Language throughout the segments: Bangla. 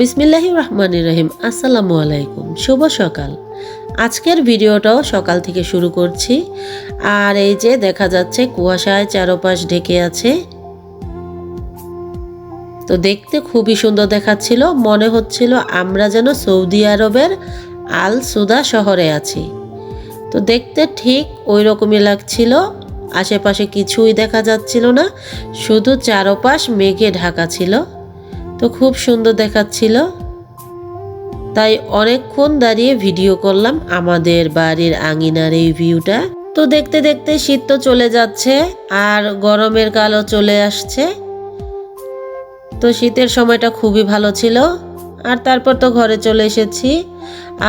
বিসমিল্লাহির রহমানির রহিম। আসসালামু আলাইকুম, শুভ সকাল। আজকের ভিডিওটাও সকাল থেকে শুরু করছি। আর এই যে দেখা যাচ্ছে কুয়াশায় চারপাশ ঢেকে আছে, তো দেখতে খুবই সুন্দর দেখাচ্ছিল। মনে হচ্ছিল আমরা যেন সৌদি আরবের আল সুদা শহরে আছি। তো দেখতে ঠিক ওই রকমই লাগছিল। আশেপাশে কিছুই দেখা যাচ্ছিল না, শুধু চারপাশ মেঘে ঢাকা ছিল। তো খুব সুন্দর দেখাচ্ছিল, তাই অনেকক্ষণ দাঁড়িয়ে ভিডিও করলাম আমাদের বাড়ির আঙিনার এই ভিউটা। তো দেখতে দেখতে শীত তো চলে যাচ্ছে আর গরমের কালও চলে আসছে। তো শীতের সময়টা খুবই ভালো ছিল। আর তারপর তো ঘরে চলে এসেছি।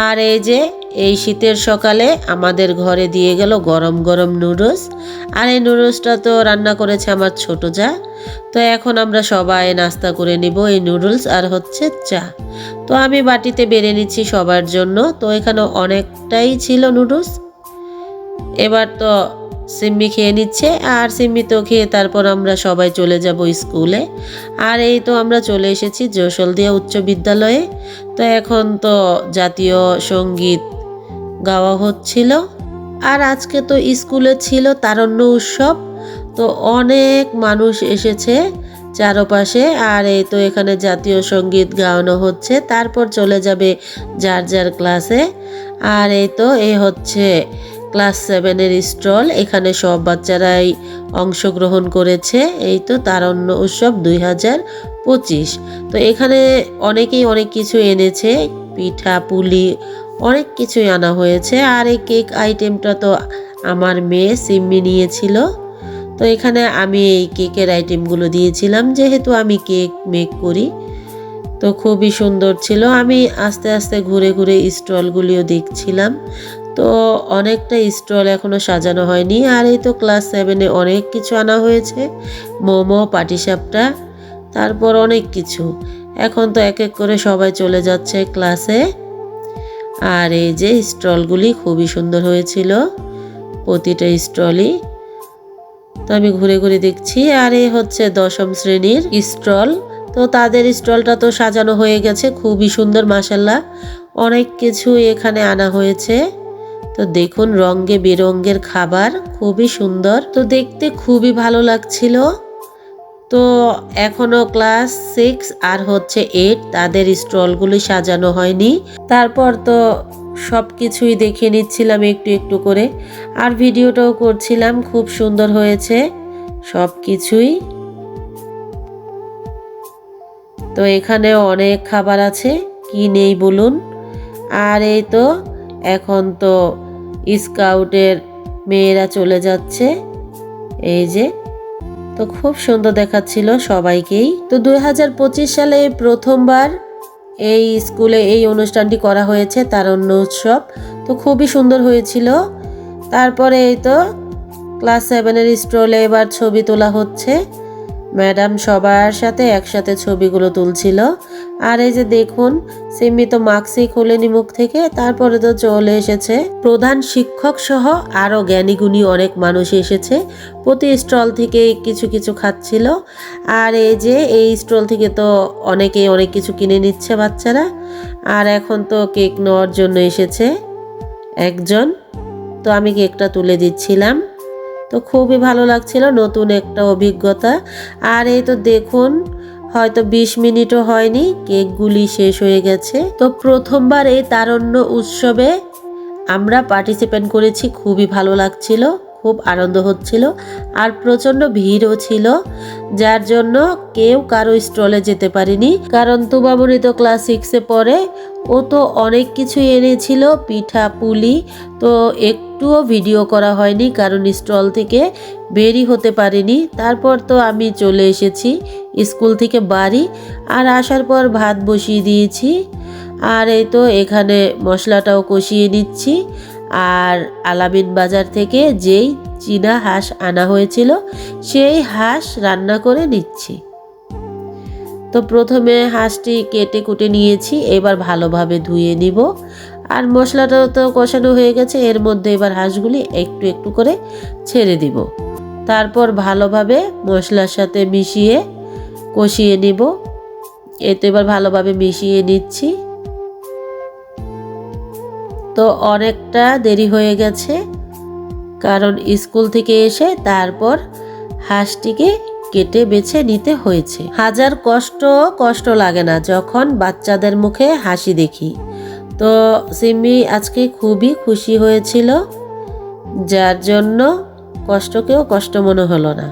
আর এই যে এই শীতের সকালে আমাদের ঘরে দিয়ে গেল গরম গরম নুডলস। আর এই নুডলসটা তো রান্না করেছে আমার ছোট যা। তো এখন আমরা সবাই নাস্তা করে নিব এই নুডলস আর হচ্ছে চা। তো আমি বাটিতে বেড়ে নিচ্ছি সবার জন্য। তো এখানে অনেকটাই ছিল নুডলস। এবার তো সিম্মি খেয়ে নিচ্ছে, আর সিম্মি তো খেয়ে তারপর আমরা সবাই চলে যাব স্কুলে। আর এই তো আমরা চলে এসেছি যশোলদিয়া উচ্চ বিদ্যালয়ে। তো এখন তো জাতীয় সঙ্গীত গাওয়া হচ্ছিল। আর আজকে তো স্কুলে ছিল তারুণ্য উৎসব। তো অনেক মানুষ এসেছে চারপাশে। আর এই তো এখানে জাতীয় সঙ্গীত গাওয়ানো হচ্ছে, তারপর চলে যাবে যার যার ক্লাসে। আর এই তো হচ্ছে ক্লাস 7-এর স্টল। এখানে সব বাচ্চারাই অংশগ্রহণ করেছে। এই তো তারুণ্য উৎসব 2025। তো এখানে অনেকেই অনেক কিছু এনেছে, পিঠা পুলি অনেক কিছুই আনা হয়েছে। আর এই কেক আইটেমটা তো আমার মেয়ে সিম্মি নিয়েছিল। তো এখানে আমি এই কেকের আইটেমগুলো দিয়েছিলাম, যেহেতু আমি কেক মেক করি। তো খুবই সুন্দর ছিল। আমি আস্তে আস্তে ঘুরে ঘুরে স্টলগুলিও দেখছিলাম। তো অনেকটা স্টল এখনো সাজানো হয়নি। আর এই তো ক্লাস 7-এ অনেক কিছু আনা হয়েছে, মোমো, পাটিসাপটা, তারপর অনেক কিছু। এখন তো এক এক করে সবাই চলে যাচ্ছে ক্লাসে। আর এই যে স্টলগুলি খুবই সুন্দর হয়েছিল, প্রতিটা স্টলই। তো আমি ঘুরে ঘুরে দেখছি। আর এই হচ্ছে 10ম শ্রেণীর স্টল। তো তাদের স্টলটা তো সাজানো হয়ে গেছে, খুবই সুন্দর মাশাআল্লাহ। অনেক কিছু এখানে আনা হয়েছে। তো দেখুন রঙে বেরঙের খাবার, খুবই সুন্দর। তো দেখতে খুবই ভালো লাগছিল। তো এখনো ক্লাস 6 আর হচ্ছে 8 তাদের স্টলগুলি সাজানো হয়নি। তারপর তো সব কিছুই দেখে নিচ্ছিলাম একটু একটু করে, আর ভিডিওটাও করছিলাম। খুব সুন্দর হয়েছে সব কিছুই। তো এখানে অনেক খাবার আছে, কি নেই বলুন। আর এই তো এখন তো স্কাউটের মেয়েরা চলে যাচ্ছে, এই যে। তো খুব সুন্দর দেখাচ্ছিল সবাইকেই। তো 2025 সালে প্রথমবার এই স্কুলে এই অনুষ্ঠানটি করা হয়েছে, তারুণ্য উৎসব। তো খুবই সুন্দর হয়েছিল। তারপরে এই তো ক্লাস 7-এর স্টলে এবার ছবি তোলা হচ্ছে। ম্যাডাম সবার সাথে একসাথে ছবিগুলো তুলছিল। আর এই যে দেখুন সিম্মি তো মাস্কই খোলেনি মুখ থেকে। তারপরে তো চলে এসেছে প্রধান শিক্ষক সহ আরও জ্ঞানীগুণী অনেক মানুষ এসেছে। প্রতি স্টল থেকে কিছু কিছু খাচ্ছিল। আর এই যে এই স্টল থেকে তো অনেকেই অনেক কিছু কিনে নিচ্ছে বাচ্চারা। আর এখন তো কেক নেওয়ার জন্য এসেছে একজন। তো আমি কেকটা তুলে দিচ্ছিলাম। তো খুবই ভালো লাগছিল, নতুন একটা অভিজ্ঞতা। আর এই তো দেখুন হয়তো 20 মিনিটও হয়নি কেকগুলি শেষ হয়ে গেছে। তো প্রথমবার এই তারুণ্য উৎসবে আমরা পার্টিসিপেট করেছি, খুবই ভালো লাগছিল, খুব আনন্দ হচ্ছিল। আর প্রচণ্ড ভিড়ও ছিল, যার জন্য কেউ কারো স্টলে যেতে পারিনি। কারণ তুবামনি তো ক্লাস 6-এ পড়ে, ও তো অনেক কিছু এনেছিল, পিঠা পুলি। তো একটুও ভিডিও করা হয়নি, কারণ স্টল থেকে বেরই হতে পারিনি। তারপর তো আমি চলে এসেছি স্কুল থেকে বাড়ি। আর আসার পর ভাত বসিয়ে দিয়েছি। আর এই তো এখানে মশলাটাও কষিয়ে নিচ্ছি। আর আলামিন বাজার থেকে যেই চীনা হাঁস আনা হয়েছিল সেই হাঁস রান্না করে নিচ্ছি। তো প্রথমে হাঁসটি কেটে কুটে নিয়েছি, এবার ভালোভাবে ধুয়ে নিব। আর মশলাটা তো কষানো হয়ে গেছে, এর মধ্যে এবার হাঁসগুলি একটু একটু করে ছেড়ে দিব। তারপর ভালোভাবে মশলার সাথে মিশিয়ে কষিয়ে নিব। এই তো এবার ভালোভাবে মিশিয়ে নিচ্ছি। তো অনেকটা দেরি হয়ে গেছে, কারণ স্কুল থেকে এসে তারপর হাঁসটিকে কেটে বেছে নিতে হয়েছে। হাজার কষ্ট লাগে না যখন বাচ্চাদের মুখে হাসি দেখি। তো সিম্মি আজকে খুবই খুশি হয়েছিল, যার জন্য কষ্টকেও কষ্ট মনে হলো না।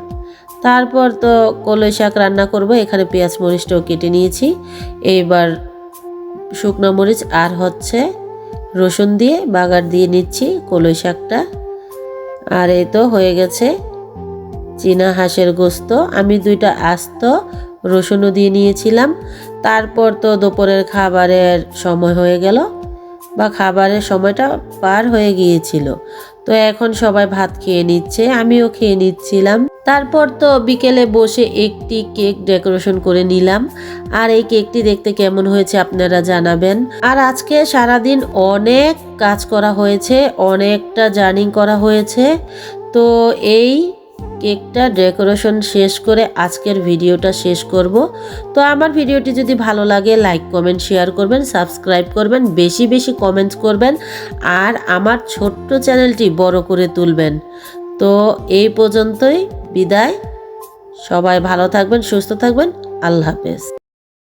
তারপর তো কলই শাক রান্না করব। এখানে পেঁয়াজ মরিচটাও কেটে নিয়েছি। এইবার শুকনো মরিচ আর হচ্ছে রসুন দিয়ে বাগার দিয়ে নিচ্ছি কলই শাকটা। আর এই তো হয়ে গেছে চীনা হাঁসের গোস্ত। আমি 2টা আস্ত রসুনও দিয়ে নিয়েছিলাম। তারপর তো দুপুরের খাবারের সময় হয়ে গেল, বা খাবারের সময়টা পার হয়ে গিয়েছিল। তো এখন সবাই ভাত খেয়ে নিচ্ছে, আমিও খেয়ে নিচ্ছিলাম। তারপর তো বিকেলে বসে একটি কেক ডেকোরেশন করে নিলাম। আর এই কেকটি দেখতে কেমন হয়েছে আপনারা জানাবেন। আর আজকে সারাদিন অনেক কাজ করা হয়েছে, অনেকটা জার্নি করা হয়েছে। তো এই কেকটা ডেকোরেশন শেষ করে আজকের ভিডিওটা শেষ করব। তো আমার ভিডিওটি যদি ভালো লাগে লাইক কমেন্ট শেয়ার করবেন, সাবস্ক্রাইব করবেন, বেশি বেশি কমেন্টস করবেন, আর আমার ছোট্ট চ্যানেলটি বড় করে তুলবেন। তো এই পর্যন্তই বিদায়। সবাই ভালো থাকবেন, সুস্থ থাকবেন। আল্লাহ হাফেজ।